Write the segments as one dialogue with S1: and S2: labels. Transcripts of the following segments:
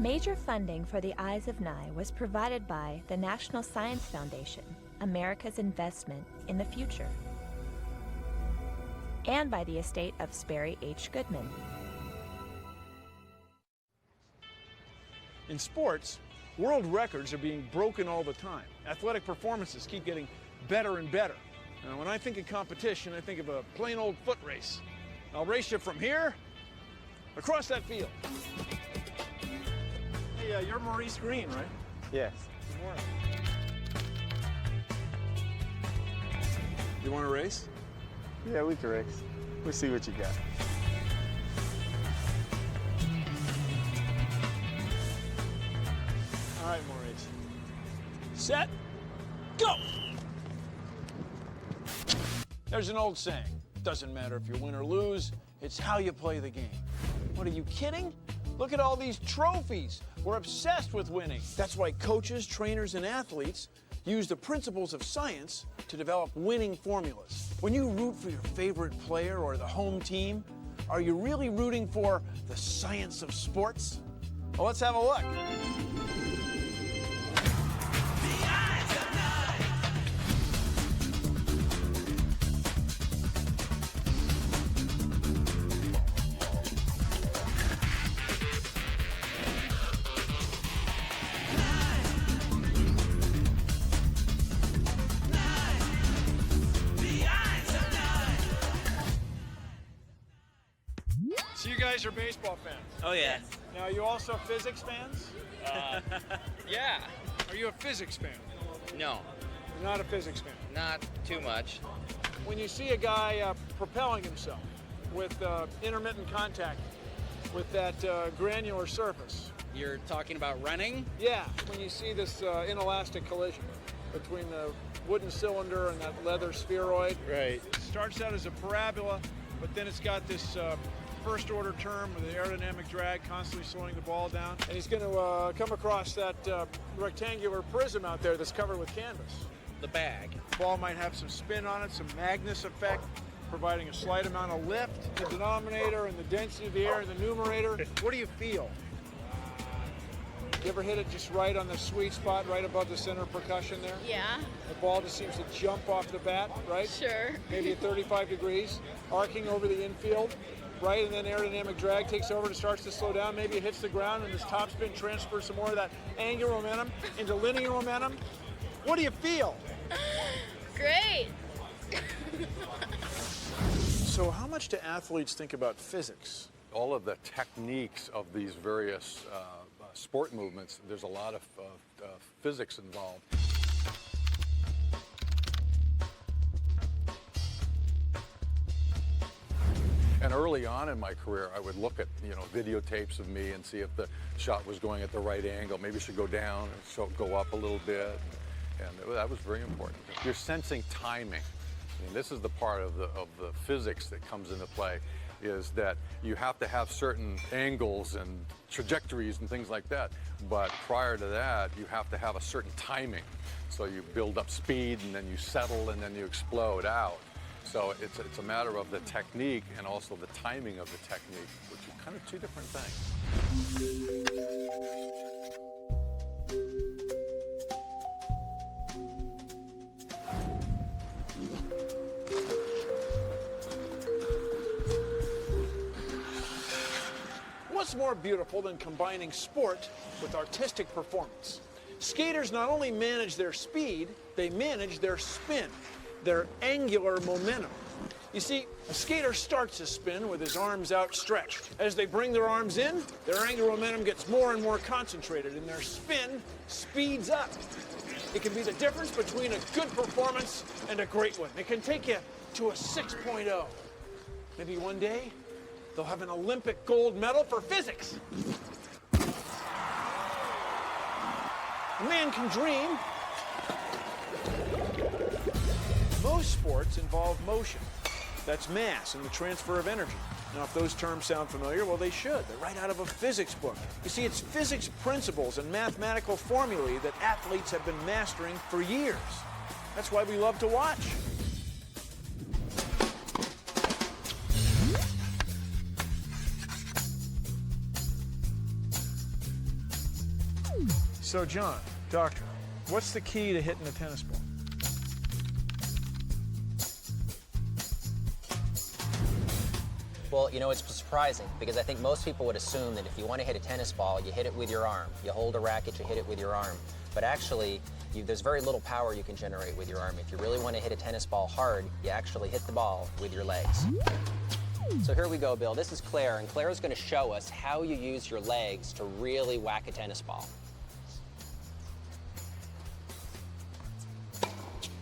S1: Major funding for the Eyes of Nye was provided by the National Science Foundation, America's investment in the future, and by the estate of Sperry H. Goodman.
S2: In sports, world records are being broken all the time. Athletic performances keep getting better and better. Now, when I think of competition, I think of a plain old foot race. I'll race you from here across that field. Hey, you're Maurice Green, right?
S3: Yes.
S2: Good morning. You want to race?
S3: Yeah, we can race. We'll see what you got.
S2: All right, Maurice. Set, go! There's an old saying. Doesn't matter if you win or lose, it's how you play the game. What, are you kidding? Look at all these trophies. We're obsessed with winning. That's why coaches, trainers, and athletes use the principles of science to develop winning formulas. When you root for your favorite player or the home team, are you really rooting for the science of sports? Well, let's have a look. So you guys are baseball fans?
S4: Oh, yeah.
S2: Now, are you also physics fans?
S4: Yeah.
S2: Are you a physics fan?
S4: No,
S2: You're not a physics fan.
S4: not too much.
S2: When you see a guy propelling himself with intermittent contact with that granular surface,
S4: You're talking about running?
S2: yeah, when you see this inelastic collision between the wooden cylinder and that leather spheroid,
S4: Right.
S2: it starts out as a parabola, but then it's got this first order term with the aerodynamic drag constantly slowing the ball down. And he's going to come across that rectangular prism out there that's covered with canvas.
S4: The bag.
S2: The ball might have some spin on it, some Magnus effect, providing a slight amount of lift. The denominator and the density of the air in the numerator. What do you feel? You ever hit it just right on the sweet spot, right above the center of percussion there?
S5: Yeah,
S2: The ball just seems to jump off the bat, right?
S5: sure.
S2: Maybe at 35 degrees, arcing over the infield, right? And then aerodynamic drag takes over and it starts to slow down. Maybe it hits the ground and this topspin transfers some more of that angular momentum into linear momentum. What do you feel?
S5: Great.
S2: So how much do athletes think about physics?
S6: All of the techniques of these various sport movements, there's a lot of physics involved. And early on in my career, I would look at videotapes of me and see if the shot was going at the right angle. Maybe it should go down, so go up a little bit, and that was very important. You're sensing timing. I mean, this is the part of the physics that comes into play, is that you have to have certain angles and trajectories and things like that. But prior to that, you have to have a certain timing. So you build up speed and then you settle and then you explode out. So it's a matter of the technique and also the timing of the technique, which are kind of two different things.
S2: What's more beautiful than combining sport with artistic performance? Skaters not only manage their speed, they manage their spin, their angular momentum. You see, a skater starts a spin with his arms outstretched. As they bring their arms in, their angular momentum gets more and more concentrated, and their spin speeds up. It can be the difference between a good performance and a great one. It can take you to a 6.0. Maybe one day, they'll have an Olympic gold medal for physics. A man can dream. Most sports involve motion. That's mass and the transfer of energy. Now, if those terms sound familiar, well, they should. They're right out of a physics book. You see, it's physics principles and mathematical formulae that athletes have been mastering for years. That's why we love to watch. So, John, doctor, what's the key to hitting a tennis ball?
S7: Well, you know, it's surprising because I think most people would assume that if you want to hit a tennis ball, you hit it with your arm. You hold a racket, you hit it with your arm. But actually, there's very little power you can generate with your arm. If you really want to hit a tennis ball hard, you actually hit the ball with your legs. So here we go, Bill. This is Claire, and Claire is going to show us how you use your legs to really whack a tennis ball.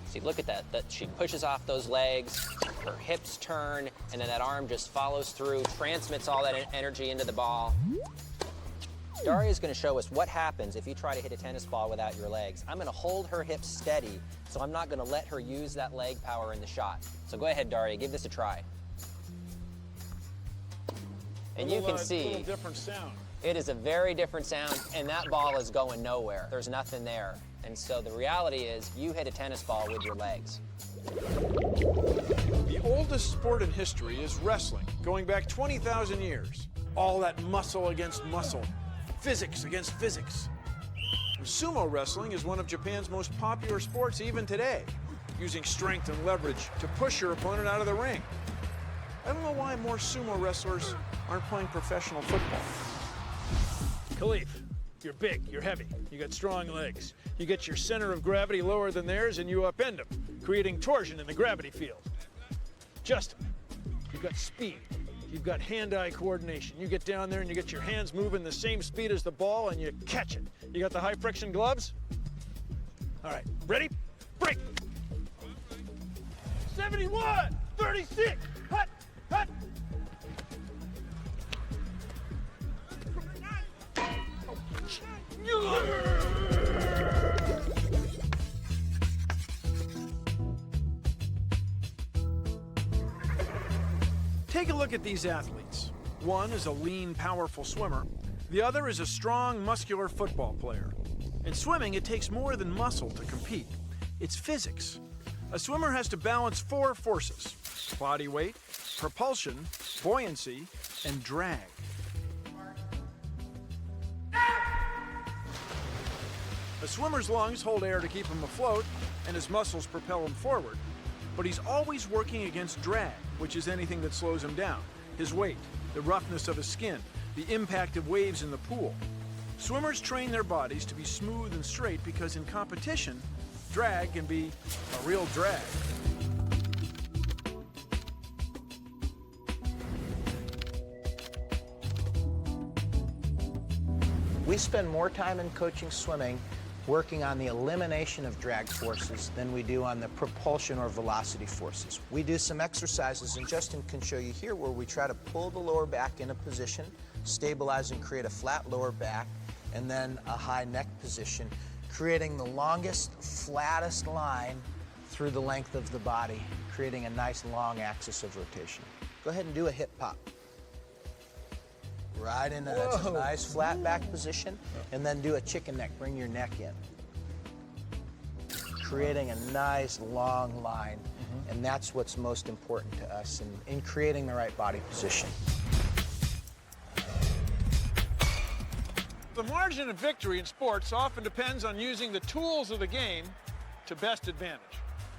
S7: See, look at that. She pushes off those legs, her hips turn, and then that arm just follows through, transmits all that energy into the ball. Daria's going to show us what happens if you try to hit a tennis ball without your legs. I'm going to hold her hips steady, so I'm not going to let her use that leg power in the shot. So go ahead, Daria, give this a try. And you can see,
S2: a little different sound.
S7: It is a very different sound, and that ball is going nowhere. There's nothing there. And so the reality is you hit a tennis ball with your legs.
S2: The oldest sport in history is wrestling, going back 20,000 years. All that muscle against muscle, physics against physics. And sumo wrestling is one of Japan's most popular sports even today, using strength and leverage to push your opponent out of the ring. I don't know why more sumo wrestlers aren't playing professional football. Khalif, you're big, you're heavy, you got strong legs. You get your center of gravity lower than theirs and you upend them, creating torsion in the gravity field. Justin, you've got speed, you've got hand-eye coordination. You get down there and you get your hands moving the same speed as the ball and you catch it. You got the high friction gloves? All right, ready? Break! 71, 36, hut, hut! Take a look at these athletes. One is a lean, powerful swimmer. The other is a strong, muscular football player. In swimming, it takes more than muscle to compete. It's physics. A swimmer has to balance 4 forces: body weight, propulsion, buoyancy, and drag. A swimmer's lungs hold air to keep him afloat, and his muscles propel him forward. But he's always working against drag, which is anything that slows him down. His weight, the roughness of his skin, the impact of waves in the pool. Swimmers train their bodies to be smooth and straight because in competition, drag can be a real drag.
S8: We spend more time in coaching swimming working on the elimination of drag forces than we do on the propulsion or velocity forces. We do some exercises, and Justin can show you here, where we try to pull the lower back in a position, stabilize and create a flat lower back, and then a high neck position, creating the longest, flattest line through the length of the body, creating a nice long axis of rotation. Go ahead and do a hip pop. Right into that's a nice flat back position, and then do a chicken neck. Bring your neck in. Creating a nice long line, and that's what's most important to us in creating the right body position.
S2: The margin of victory in sports often depends on using the tools of the game to best advantage.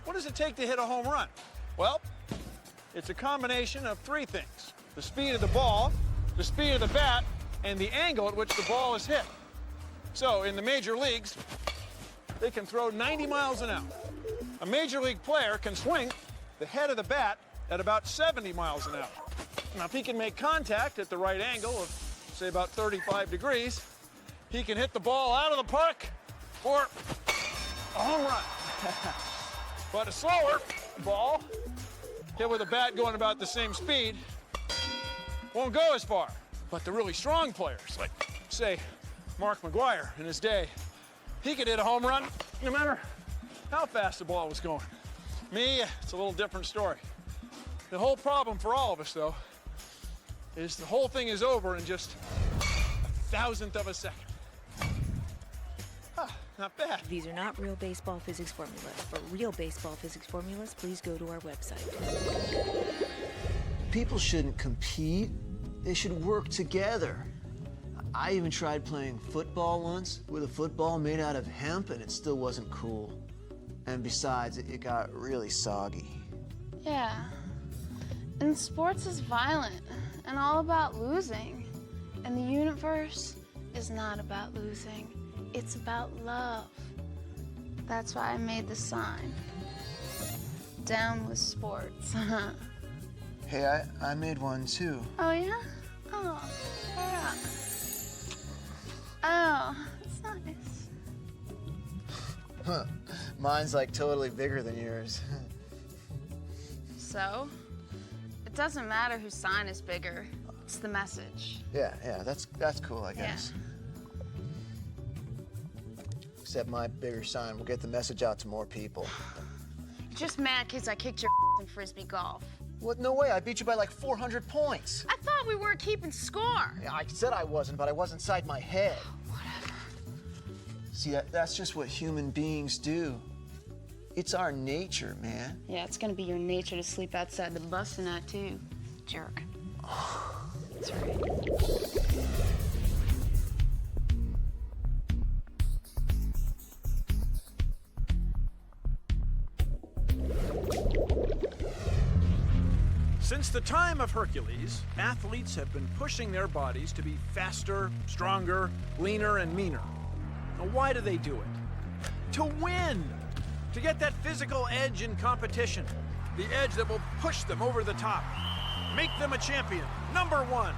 S2: What does it take to hit a home run? Well, it's a combination of 3 things: the speed of the ball, the speed of the bat, and the angle at which the ball is hit. So in the major leagues, they can throw 90 miles an hour. A major league player can swing the head of the bat at about 70 miles an hour. Now, if he can make contact at the right angle of, say, about 35 degrees, he can hit the ball out of the park for a home run. But a slower ball, hit with a bat going about the same speed, won't go as far. But the really strong players, like, say, Mark McGwire in his day, he could hit a home run no matter how fast the ball was going. Me, it's a little different story. The whole problem for all of us, though, is the whole thing is over in just a 1,000th of a second. Not bad.
S9: These are not real baseball physics formulas. For real baseball physics formulas, please go to our website.
S10: People shouldn't compete. They should work together. I even tried playing football once with a football made out of hemp, and it still wasn't cool. And besides, it got really soggy.
S5: Yeah. And sports is violent and all about losing. And the universe is not about losing. It's about love. That's why I made the sign. Down with sports.
S10: Hey, I made one too.
S5: Oh, yeah? Oh, yeah. Oh, that's nice.
S10: Huh. Mine's like totally bigger than yours.
S5: So, it doesn't matter whose sign is bigger. It's the message.
S10: Yeah, that's cool, I guess. Except my bigger sign will get the message out to more people.
S5: You're just mad because I kicked your in frisbee golf.
S10: What? No way, I beat you by like 400 points.
S5: I thought we weren't keeping score.
S10: Yeah, I said I wasn't, but I was inside my head.
S5: Whatever.
S10: See, that's just what human beings do. It's our nature, man.
S5: Yeah, it's gonna be your nature to sleep outside the bus tonight, too. Jerk. That's right.
S2: Since the time of Hercules, athletes have been pushing their bodies to be faster, stronger, leaner, and meaner. Now, why do they do it? To win! To get that physical edge in competition. The edge that will push them over the top. Make them a champion, #1.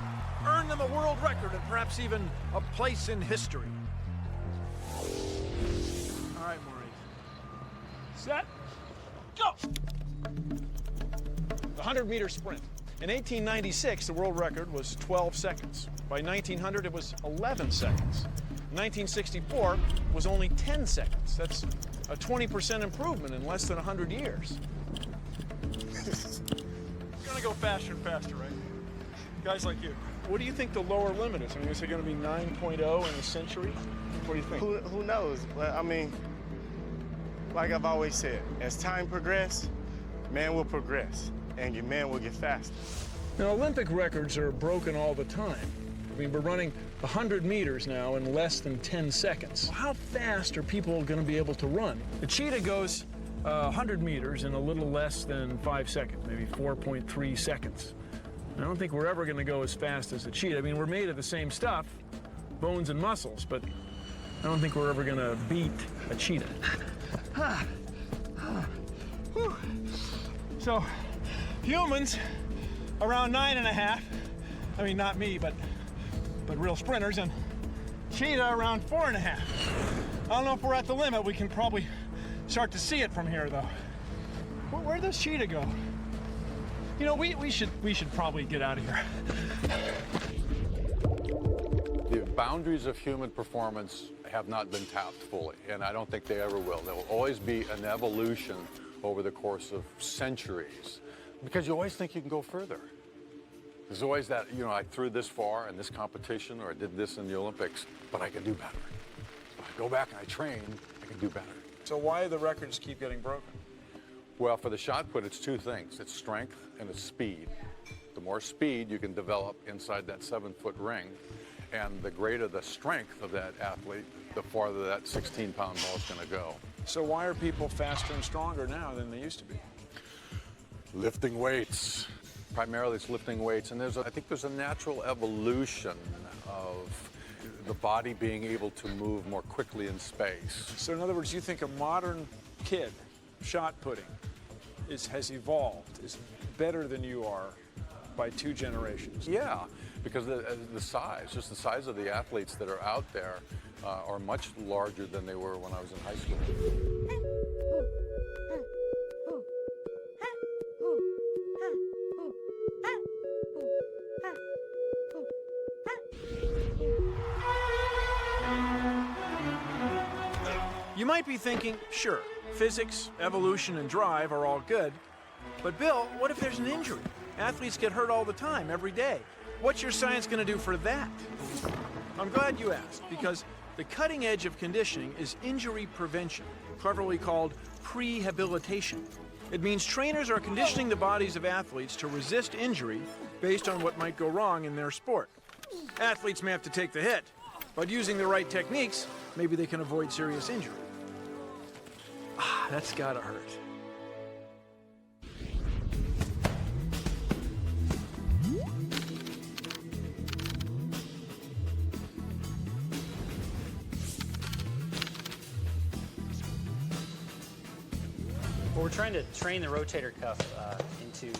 S2: Earn them a world record and perhaps even a place in history. All right, Maurice. Set, go! The 100-meter sprint. In 1896, the world record was 12 seconds. By 1900, it was 11 seconds. 1964 was only 10 seconds. That's a 20% improvement in less than 100 years. It's gonna go faster and faster, right? Guys like you. What do you think the lower limit is? I mean, is it gonna be 9.0 in a century? What do you think?
S3: Who knows? But I mean, like I've always said, as time progresses, man will progress, and your man will get faster.
S2: Now, Olympic records are broken all the time. I mean, we're running 100 meters now in less than 10 seconds. How fast are people going to be able to run? The cheetah goes 100 meters in a little less than 5 seconds, maybe 4.3 seconds. I don't think we're ever going to go as fast as a cheetah. I mean, we're made of the same stuff, bones and muscles, but I don't think we're ever going to beat a cheetah. So, humans, around 9.5. I mean, not me, but real sprinters, and cheetah around 4.5. I don't know if we're at the limit. We can probably start to see it from here, though. Where'd this cheetah go? You know, we should probably get out of here.
S6: The boundaries of human performance have not been tapped fully, and I don't think they ever will. There will always be an evolution over the course of centuries, because you always think you can go further. There's always that, you know, I threw this far in this competition, or I did this in the Olympics, but I can do better. If I go back and I train, I can do better.
S2: So why do the records keep getting broken?
S6: Well, for the shot put, it's two things. It's strength and it's speed. The more speed you can develop inside that 7-foot ring, and the greater the strength of that athlete, the farther that 16-pound ball is going to go.
S2: So why are people faster and stronger now than they used to be?
S6: Lifting weights. Primarily it's lifting weights, and I think there's a natural evolution of the body being able to move more quickly in space.
S2: So in other words, you think a modern kid shot putting has evolved, is better than you are by 2 generations?
S6: Yeah, because the size, just the size of the athletes that are out there are much larger than they were when I was in high school.
S2: You might be thinking, sure, physics, evolution, and drive are all good, but Bill, what if there's an injury? Athletes get hurt all the time, every day. What's your science going to do for that? I'm glad you asked, because the cutting edge of conditioning is injury prevention, cleverly called prehabilitation. It means trainers are conditioning the bodies of athletes to resist injury based on what might go wrong in their sport. Athletes may have to take the hit, but using the right techniques, maybe they can avoid serious injury. Ah, that's gotta hurt.
S11: Well, we're trying to train the rotator cuff into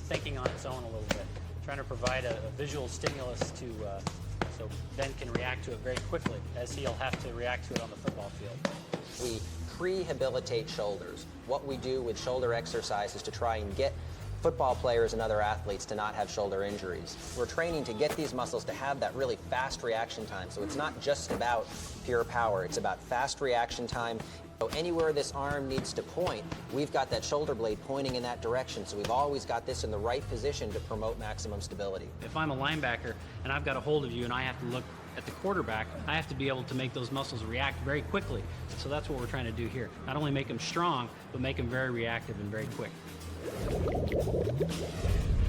S11: thinking on its own a little bit, trying to provide a visual stimulus to so Ben can react to it very quickly, as he'll have to react to it on the football field.
S7: We prehabilitate shoulders. What we do with shoulder exercise is to try and get football players and other athletes to not have shoulder injuries. We're training to get these muscles to have that really fast reaction time. So it's not just about pure power, it's about fast reaction time. So anywhere this arm needs to point, we've got that shoulder blade pointing in that direction. So we've always got this in the right position to promote maximum stability.
S11: If I'm a linebacker and I've got a hold of you and I have to look at the quarterback, I have to be able to make those muscles react very quickly. So that's what we're trying to do here. Not only make them strong, but make them very reactive and very quick.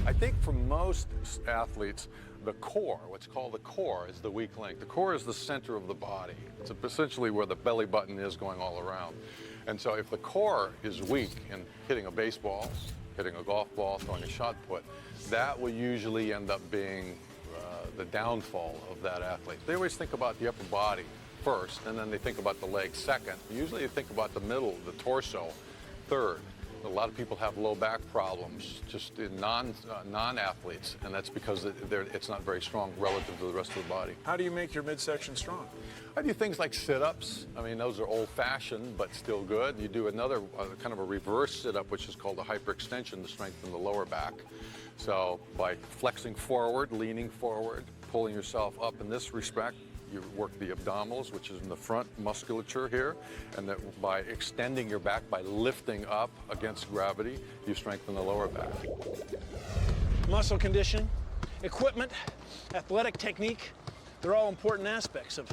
S6: I think for most athletes, the core, what's called the core, is the weak link. The core is the center of the body. It's essentially where the belly button is going all around. And so if the core is weak in hitting a baseball, hitting a golf ball, throwing a shot put, that will usually end up being the downfall of that athlete. They always think about the upper body first, and then they think about the legs second. Usually they think about the middle, the torso, third. A lot of people have low back problems just in non-athletes, and that's because it's not very strong relative to the rest of the body.
S2: How do you make your midsection strong?
S6: I do things like sit-ups. I mean, those are old-fashioned, but still good. You do another kind of a reverse sit-up, which is called a hyperextension to strengthen the lower back. So by flexing forward, leaning forward, pulling yourself up in this respect, you work the abdominals, which is in the front musculature here, and that by extending your back, by lifting up against gravity, you strengthen the lower back.
S2: Muscle condition, equipment, athletic technique, they're all important aspects of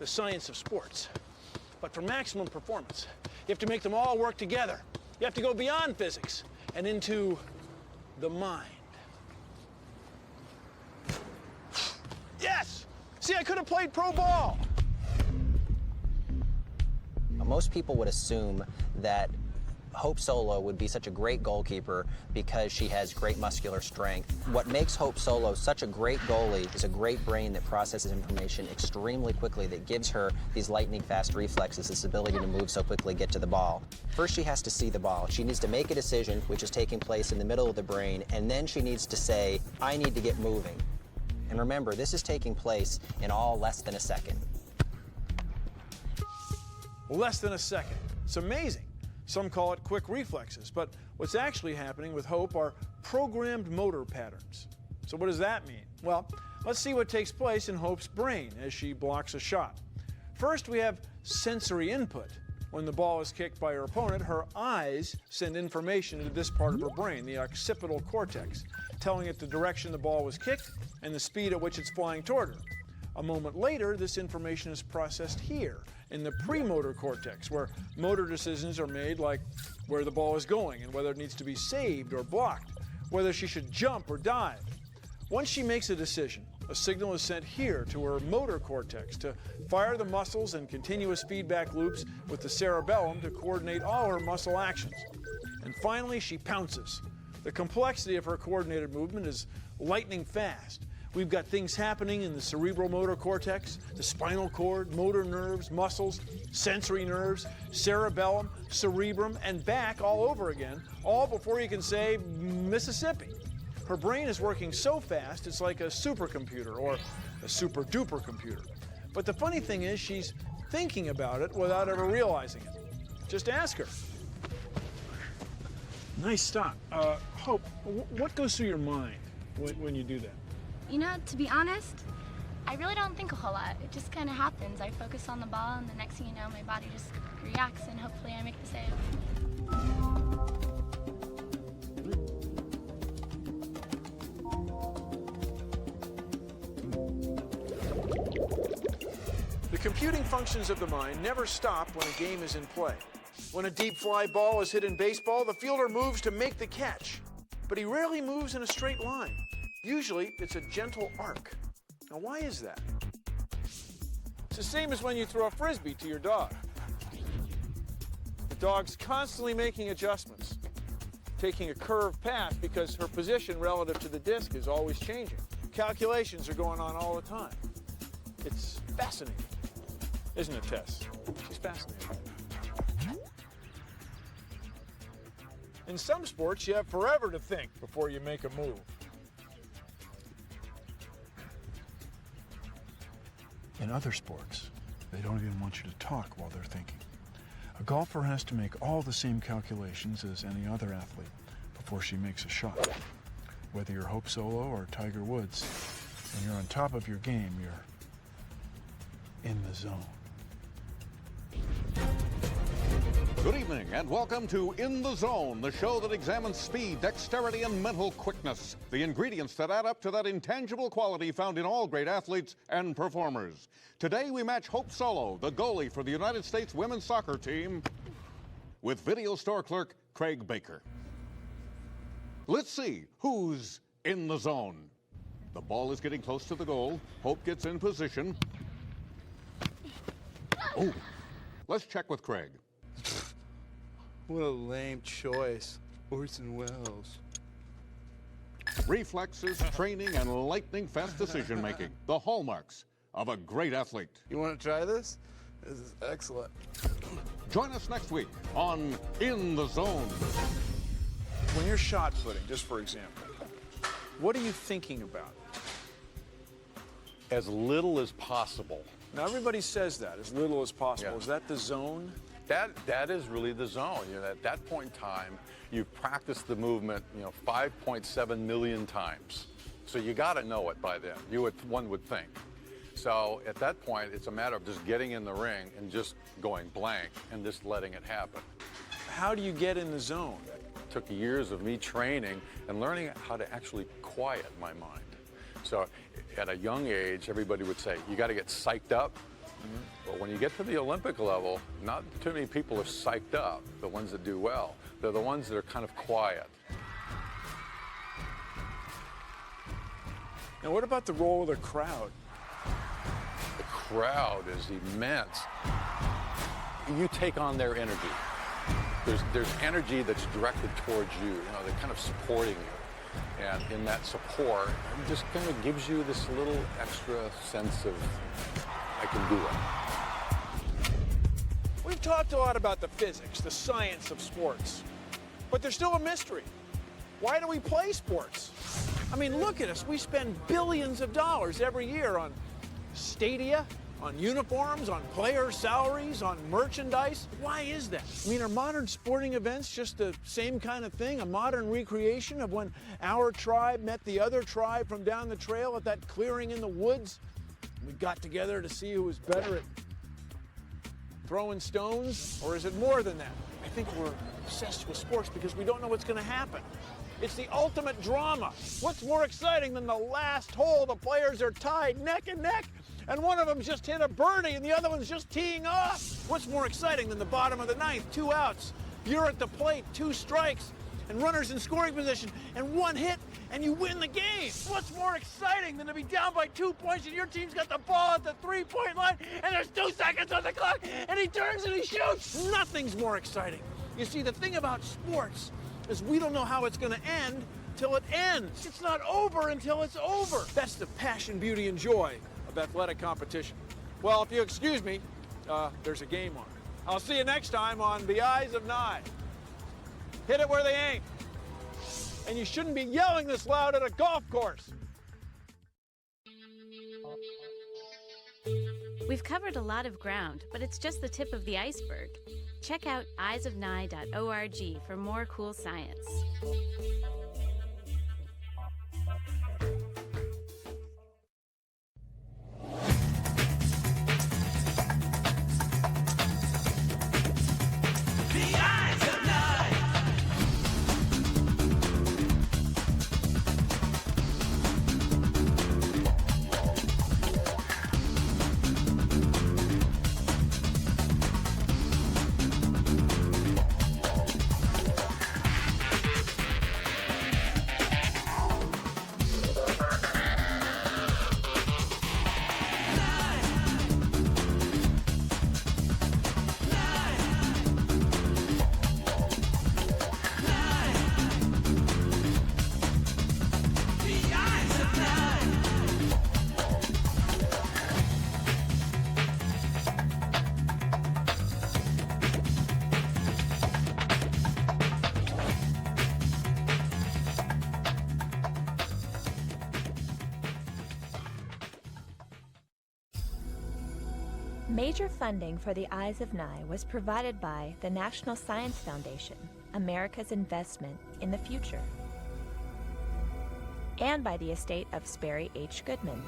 S2: the science of sports. But for maximum performance, you have to make them all work together. You have to go beyond physics and into the mind. Yes! See, I could have played pro ball.
S7: Most people would assume that Hope Solo would be such a great goalkeeper because she has great muscular strength. What makes Hope Solo such a great goalie is a great brain that processes information extremely quickly, that gives her these lightning fast reflexes, this ability to move so quickly, get to the ball. First, she has to see the ball. She needs to make a decision, which is taking place in the middle of the brain, and then she needs to say, I need to get moving. And remember, this is taking place in all less than a second.
S2: Less than a second. It's amazing. Some call it quick reflexes, but what's actually happening with Hope are programmed motor patterns. So what does that mean? Well, let's see what takes place in Hope's brain as she blocks a shot. First, we have sensory input. When the ball is kicked by her opponent, her eyes send information into this part of her brain, the occipital cortex, telling it the direction the ball was kicked and the speed at which it's flying toward her. A moment later, this information is processed here in the premotor cortex, where motor decisions are made, like where the ball is going and whether it needs to be saved or blocked, whether she should jump or dive. Once she makes a decision, a signal is sent here to her motor cortex to fire the muscles and continuous feedback loops with the cerebellum to coordinate all her muscle actions. And finally, she pounces. The complexity of her coordinated movement is lightning fast. We've got things happening in the cerebral motor cortex, the spinal cord, motor nerves, muscles, sensory nerves, cerebellum, cerebrum, and back all over again, all before you can say Mississippi. Her brain is working so fast, it's like a supercomputer or a super-duper computer. But the funny thing is, she's thinking about it without ever realizing it. Just ask her. Nice stop. Hope, what goes through your mind when you do that?
S12: You know, to be honest, I really don't think a whole lot. It just kind of happens. I focus on the ball, and the next thing you know, my body just reacts, and hopefully I make the save.
S2: The computing functions of the mind never stop when a game is in play. When a deep fly ball is hit in baseball, the fielder moves to make the catch. But he rarely moves in a straight line. Usually, it's a gentle arc. Now, why is that? It's the same as when you throw a Frisbee to your dog. The dog's constantly making adjustments, taking a curved path because her position relative to the disc is always changing. Calculations are going on all the time. It's fascinating, isn't it, Tess? She's fascinating. In some sports, you have forever to think before you make a move.
S13: In other sports, they don't even want you to talk while they're thinking. A golfer has to make all the same calculations as any other athlete before she makes a shot. Whether you're Hope Solo or Tiger Woods, when you're on top of your game, you're in the zone.
S14: Good evening and welcome to In the Zone, the show that examines speed, dexterity, and mental quickness, the ingredients that add up to that intangible quality found in all great athletes and performers. Today we match Hope Solo, the goalie for the United States women's soccer team, with video store clerk Craig Baker. Let's see who's in the zone. The ball is getting close to the goal. Hope gets in position. Oh, let's check with Craig.
S3: What a lame choice. Orson Welles.
S14: Reflexes, training, and lightning-fast decision-making. The hallmarks of a great athlete.
S3: You want to try this? This is excellent.
S14: Join us next week on In the Zone.
S2: When you're shot putting, just for example, what are you thinking about?
S6: As little as possible.
S2: Now, everybody says that, as little as possible.
S6: Yeah.
S2: Is that the zone?
S6: That is really the zone. You know, at that point in time, you've practiced the movement, 5.7 million times. So you got to know it by then. One would think. So at that point, it's a matter of just getting in the ring and just going blank and just letting it happen.
S2: How do you get in the zone?
S6: It took years of me training and learning how to actually quiet my mind. So at a young age, everybody would say, you got to get psyched up. But when you get to the Olympic level, not too many people are psyched up, the ones that do well. They're the ones that are kind of quiet.
S2: Now, what about the role of the crowd?
S6: The crowd is immense. You take on their energy. There's energy that's directed towards you. They're kind of supporting you. And in that support, it just kind of gives you this little extra sense of, I can do it.
S2: We've talked a lot about the physics, the science of sports, but there's still a mystery. Why do we play sports? I mean, look at us. We spend billions of dollars every year on stadia, on uniforms, on player salaries, on merchandise. Why is that? I mean, are modern sporting events just the same kind of thing, a modern recreation of when our tribe met the other tribe from down the trail at that clearing in the woods? We got together to see who was better at throwing stones, or is it more than that? I think we're obsessed with sports because we don't know what's going to happen. It's the ultimate drama. What's more exciting than the last hole? The players are tied neck and neck, and one of them just hit a birdie and the other one's just teeing off. What's more exciting than the bottom of the ninth, 2 outs? You're at the plate, 2 strikes, and runners in scoring position, and 1 hit, and you win the game. What's more exciting than to be down by 2 points and your team's got the ball at the 3-point line, and there's 2 seconds on the clock, and he turns and he shoots? Nothing's more exciting. You see, the thing about sports is we don't know how it's going to end till it ends. It's not over until it's over. That's the passion, beauty, and joy of athletic competition. Well, if you excuse me, there's a game on. I'll see you next time on The Eyes of Nye. Hit it where they ain't. And you shouldn't be yelling this loud at a golf course.
S15: We've covered a lot of ground, but it's just the tip of the iceberg. Check out eyesofnye.org for more cool science.
S1: Major funding for the Eyes of Nye was provided by the National Science Foundation, America's investment in the future, and by the estate of Sperry H. Goodman.